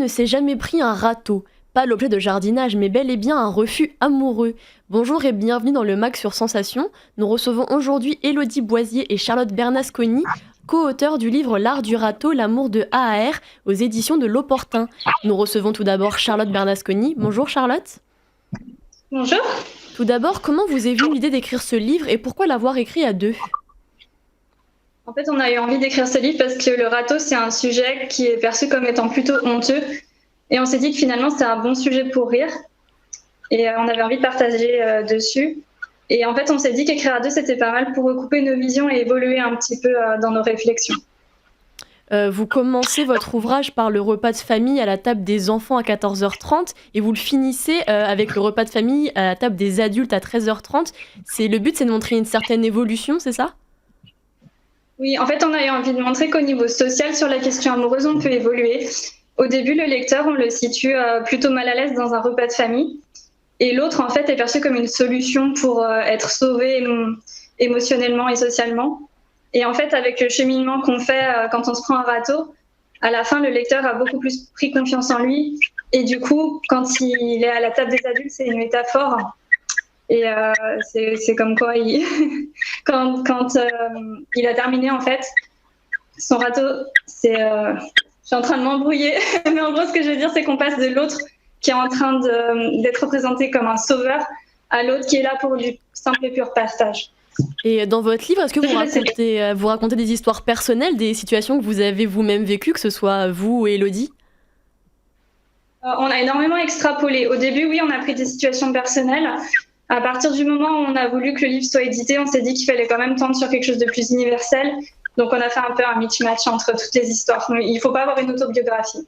ne s'est jamais pris un râteau? Pas l'objet de jardinage, mais bel et bien un refus amoureux. Bonjour et bienvenue dans le MAG sur Sensation. Nous recevons aujourd'hui Élodie Boisier et Charlotte Bernasconi, co-auteurs du livre L'art du râteau, l'amour de AAR aux éditions de L'Opportun. Nous recevons tout d'abord Charlotte Bernasconi. Bonjour Charlotte. Bonjour. Tout d'abord, comment vous est venue l'idée d'écrire ce livre et pourquoi l'avoir écrit à deux? En fait, on a eu envie d'écrire ce livre parce que le râteau, c'est un sujet qui est perçu comme étant plutôt honteux. Et on s'est dit que finalement, c'était un bon sujet pour rire. Et on avait envie de partager dessus. Et en fait, on s'est dit qu'écrire à deux, c'était pas mal pour recouper nos visions et évoluer un petit peu dans nos réflexions. Vous commencez votre ouvrage par le repas de famille à la table des enfants à 14h30 et vous le finissez avec le repas de famille à la table des adultes à 13h30. Le but, c'est de montrer une certaine évolution, c'est ça? Oui, en fait, on a eu envie de montrer qu'au niveau social, sur la question amoureuse, on peut évoluer. Au début, le lecteur, on le situe plutôt mal à l'aise dans un repas de famille. Et l'autre, en fait, est perçu comme une solution pour être sauvé émotionnellement et socialement. Et en fait, avec le cheminement qu'on fait quand on se prend un râteau, à la fin, le lecteur a beaucoup plus pris confiance en lui. Et du coup, quand il est à la table des adultes, c'est une métaphore. Et c'est comme quoi, quand il a terminé, en fait, son râteau, je suis en train de m'embrouiller. Mais en gros, ce que je veux dire, c'est qu'on passe de l'autre qui est en train d'être représenté comme un sauveur à l'autre qui est là pour du simple et pur partage. Et dans votre livre, est-ce que vous racontez des histoires personnelles, des situations que vous avez vous-même vécues, que ce soit vous ou Élodie? On a énormément extrapolé. Au début, oui, on a pris des situations personnelles. À partir du moment où on a voulu que le livre soit édité, on s'est dit qu'il fallait quand même tendre sur quelque chose de plus universel. Donc on a fait un peu un mismatch entre toutes les histoires. Il ne faut pas avoir une autobiographie.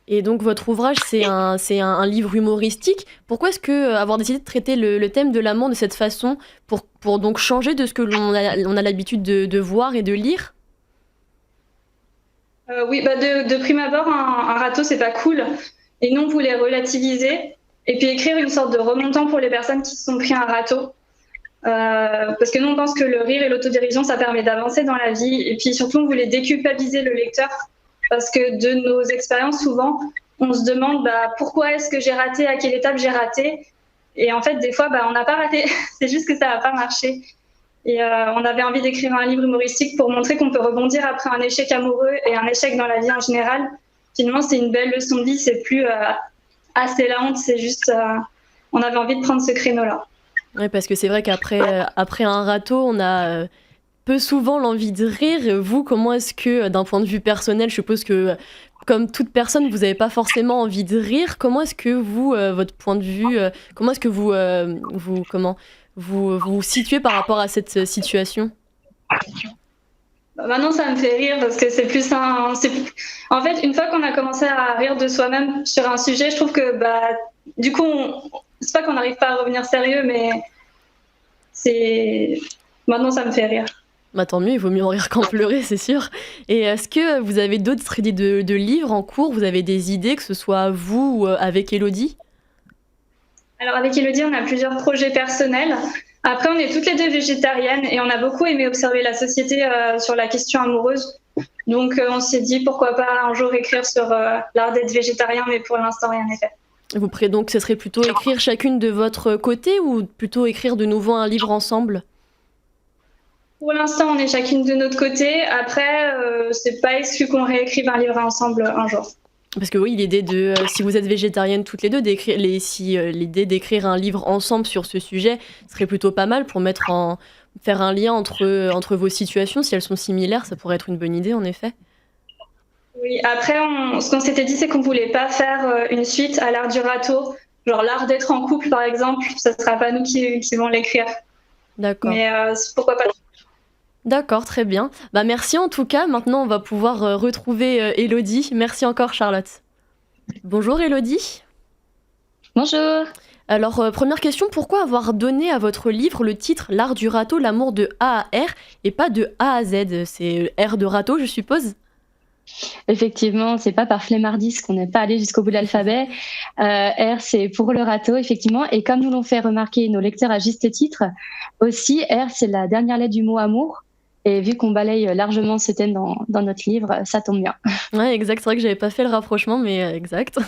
Et donc votre ouvrage, c'est un livre humoristique. Pourquoi est-ce que avoir décidé de traiter le thème de l'amour de cette façon pour donc changer de ce que l'on a l'habitude de voir et de lire? Oui, de prime abord, un râteau, c'est pas cool. Et nous, on voulait relativiser et puis écrire une sorte de remontant pour les personnes qui se sont pris un râteau. Parce que nous, on pense que le rire et l'autodérision, ça permet d'avancer dans la vie. Et puis surtout, on voulait déculpabiliser le lecteur. Parce que de nos expériences, souvent, on se demande pourquoi est-ce que j'ai raté, à quelle étape j'ai raté. Et en fait, des fois, on n'a pas raté. C'est juste que ça n'a pas marché. Et on avait envie d'écrire un livre humoristique pour montrer qu'on peut rebondir après un échec amoureux et un échec dans la vie en général. Finalement, c'est une belle leçon de vie. C'est plus c'est la honte, c'est juste... on avait envie de prendre ce créneau-là. Oui, parce que c'est vrai qu'après un râteau, on a... peu souvent l'envie de rire. Vous, comment est-ce que, d'un point de vue personnel, je suppose que, comme toute personne, vous n'avez pas forcément envie de rire. Comment est-ce que vous, votre point de vue, comment est-ce que vous situez par rapport à cette situation? Maintenant, ça me fait rire parce que c'est plus un... En fait, une fois qu'on a commencé à rire de soi-même sur un sujet, je trouve que, du coup, c'est pas qu'on n'arrive pas à revenir sérieux, mais maintenant, ça me fait rire. Tant mieux, il vaut mieux en rire qu'en pleurer, c'est sûr. Et est-ce que vous avez d'autres idées de livres en cours? Vous avez des idées, que ce soit vous ou avec Élodie? Alors, avec Élodie, on a plusieurs projets personnels. Après, on est toutes les deux végétariennes et on a beaucoup aimé observer la société sur la question amoureuse. Donc, on s'est dit pourquoi pas un jour écrire sur l'art d'être végétarien, mais pour l'instant, rien n'est fait. Vous pourrez donc, ce serait plutôt écrire chacune de votre côté ou plutôt écrire de nouveau un livre ensemble? Pour l'instant, on est chacune de notre côté. Après, c'est pas exclu qu'on réécrive un livre ensemble un jour. Parce que oui, l'idée si vous êtes végétariennes toutes les deux, l'idée d'écrire un livre ensemble sur ce sujet serait plutôt pas mal pour faire un lien entre vos situations. Si elles sont similaires, ça pourrait être une bonne idée, en effet. Oui, après, ce qu'on s'était dit, c'est qu'on voulait pas faire une suite à l'art du râteau. Genre l'art d'être en couple, par exemple, ça sera pas nous qui vont l'écrire. D'accord. Mais pourquoi pas. D'accord, très bien. Merci en tout cas. Maintenant, on va pouvoir retrouver Élodie. Merci encore, Charlotte. Bonjour, Élodie. Bonjour. Alors, première question, pourquoi avoir donné à votre livre le titre L'art du râteau, l'amour de A à R et pas de A à Z? C'est R de râteau, je suppose? Effectivement, c'est pas par flemmardise qu'on n'est pas allé jusqu'au bout de l'alphabet. R, c'est pour le râteau, effectivement. Et comme nous l'ont fait remarquer nos lecteurs à juste titre, aussi, R, c'est la dernière lettre du mot amour. Et vu qu'on balaye largement ce thème dans notre livre, ça tombe bien. Ouais, exact, c'est vrai que j'avais pas fait le rapprochement, mais exact.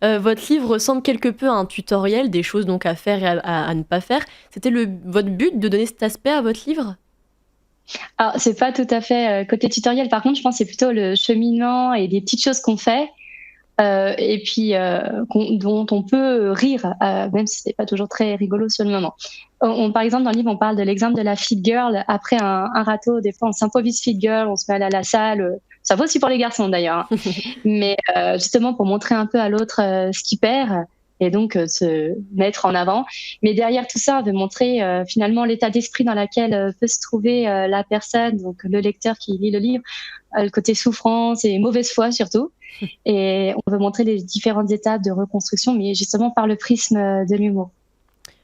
Votre livre ressemble quelque peu à un tutoriel, des choses donc à faire et à ne pas faire. C'était votre but de donner cet aspect à votre livre? Alors, c'est pas tout à fait côté tutoriel. Par contre, je pense que c'est plutôt le cheminement et des petites choses qu'on fait et puis dont on peut rire, même si c'est pas toujours très rigolo sur le moment. Par exemple, dans le livre, on parle de l'exemple de la fit girl. Après un râteau, des fois, on s'improvise fit girl, on se met à aller à la salle. Ça vaut aussi pour les garçons d'ailleurs, hein. Mais justement pour montrer un peu à l'autre ce qu'il perd et donc se mettre en avant. Mais derrière tout ça, on veut montrer finalement l'état d'esprit dans lequel peut se trouver la personne, donc le lecteur qui lit le livre, le côté souffrance et mauvaise foi surtout. Et on veut montrer les différentes étapes de reconstruction, mais justement par le prisme de l'humour.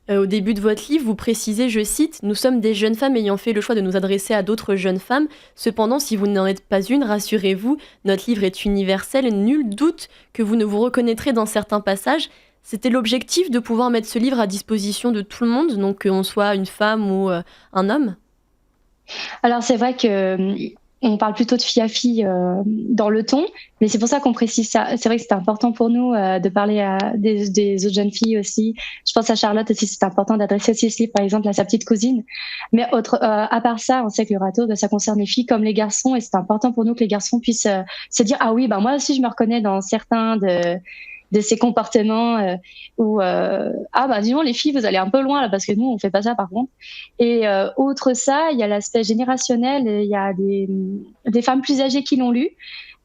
Au début de votre livre, vous précisez, je cite, « Nous sommes des jeunes femmes ayant fait le choix de nous adresser à d'autres jeunes femmes. Cependant, si vous n'en êtes pas une, rassurez-vous, notre livre est universel et nul doute que vous ne vous reconnaîtrez dans certains passages. » C'était l'objectif de pouvoir mettre ce livre à disposition de tout le monde, donc qu'on soit une femme ou un homme? Alors c'est vrai que on parle plutôt de fille à fille dans le ton, mais c'est pour ça qu'on précise ça. C'est vrai que c'était important pour nous de parler à des autres jeunes filles aussi. Je pense à Charlotte aussi, c'est important d'adresser aussi ce livre, par exemple, à sa petite cousine. Mais à part ça, on sait que le râteau, ça concerne les filles comme les garçons, et c'est important pour nous que les garçons puissent se dire ah oui, ben moi aussi je me reconnais dans certains de ces comportements où ah bah disons les filles vous allez un peu loin là parce que nous on fait pas ça par contre. Et outre ça il y a l'aspect générationnel, il y a des femmes plus âgées qui l'ont lu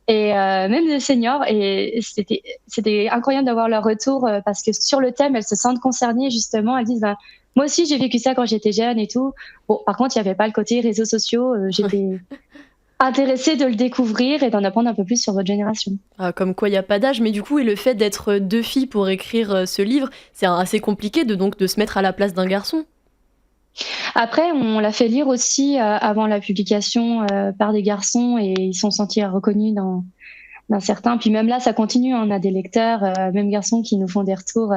et même des seniors, et c'était incroyable d'avoir leur retour parce que sur le thème elles se sentent concernées justement, elles disent bah, moi aussi j'ai vécu ça quand j'étais jeune et tout. Bon par contre il y avait pas le côté réseaux sociaux, j'étais intéressée de le découvrir et d'en apprendre un peu plus sur votre génération. Ah, comme quoi il n'y a pas d'âge, mais du coup, et le fait d'être deux filles pour écrire ce livre, c'est assez compliqué donc de se mettre à la place d'un garçon. Après, on l'a fait lire aussi avant la publication par des garçons et ils se sont sentis reconnus dans certains. Puis même là, ça continue, on a des lecteurs, même garçons, qui nous font des retours.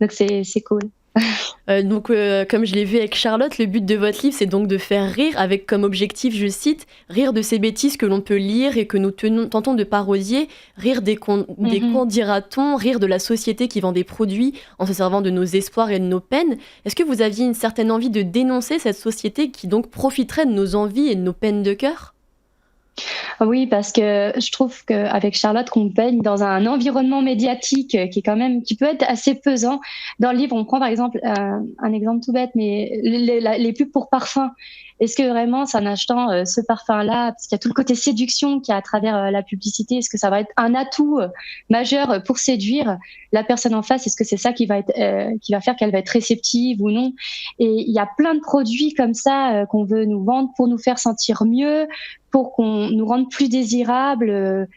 Donc c'est cool. Comme je l'ai vu avec Charlotte, le but de votre livre, c'est donc de faire rire, avec comme objectif, je cite, « Rire de ces bêtises que l'on peut lire et que nous tentons de parodier, rire des cons dira-t-on, rire de la société qui vend des produits en se servant de nos espoirs et de nos peines. » Est-ce que vous aviez une certaine envie de dénoncer cette société qui donc profiterait de nos envies et de nos peines de cœur ? Oui, parce que je trouve qu'avec Charlotte, qu'on baigne dans un environnement médiatique qui peut être assez pesant. Dans le livre, on prend par exemple un exemple tout bête, mais les pubs pour parfum. Est-ce que vraiment, c'est en achetant ce parfum-là, parce qu'il y a tout le côté séduction qu'il y a à travers la publicité, est-ce que ça va être un atout majeur pour séduire la personne en face? Est-ce que c'est ça qui va faire qu'elle va être réceptive ou non? Et il y a plein de produits comme ça qu'on veut nous vendre pour nous faire sentir mieux, pour qu'on nous rende plus désirables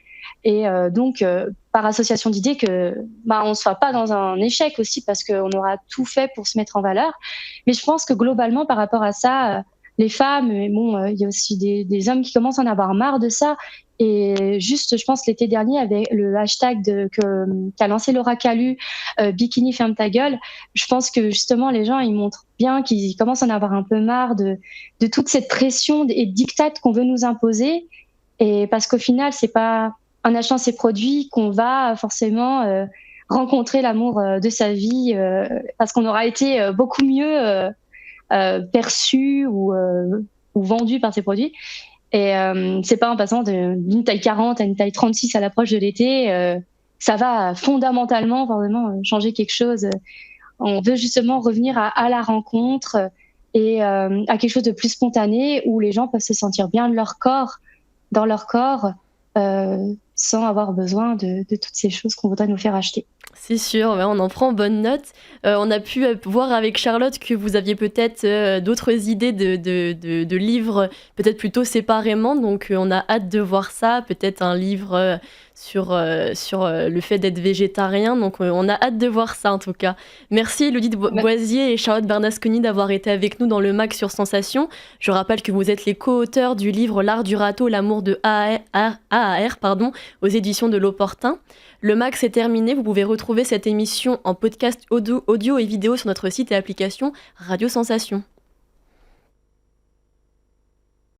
et donc par association d'idées que on soit pas dans un échec aussi parce qu'on aura tout fait pour se mettre en valeur. Mais je pense que globalement par rapport à ça, les femmes, mais bon, il y a aussi des hommes qui commencent à en avoir marre de ça. Et juste, je pense l'été dernier avec le hashtag qu'a lancé Laura Calu, Bikini ferme ta gueule, je pense que justement les gens ils montrent bien qu'ils commencent à en avoir un peu marre de toute cette pression et diktat qu'on veut nous imposer. Et parce qu'au final, c'est pas en achetant ces produits qu'on va forcément rencontrer l'amour de sa vie, parce qu'on aura été beaucoup mieux perçu ou vendu par ces produits. Et c'est pas en passant d'une taille 40 à une taille 36 à l'approche de l'été, ça va fondamentalement vraiment changer quelque chose. On veut justement revenir à la rencontre et à quelque chose de plus spontané où les gens peuvent se sentir bien dans leur corps, sans avoir besoin de toutes ces choses qu'on voudrait nous faire acheter. C'est sûr, ouais, on en prend bonne note. On a pu voir avec Charlotte que vous aviez peut-être d'autres idées de livres, peut-être plutôt séparément, donc on a hâte de voir ça, peut-être un livre sur le fait d'être végétarien, donc on a hâte de voir ça en tout cas. Merci Élodie Boisier et Charlotte Bernasconi d'avoir été avec nous dans le MAC sur Sensation. Je rappelle que vous êtes les co-auteurs du livre L'art du râteau, l'amour de AAR, aux éditions de L'Opportun. Le MAC c'est terminé, vous pouvez retrouver cette émission en podcast audio et vidéo sur notre site et application Radio Sensation.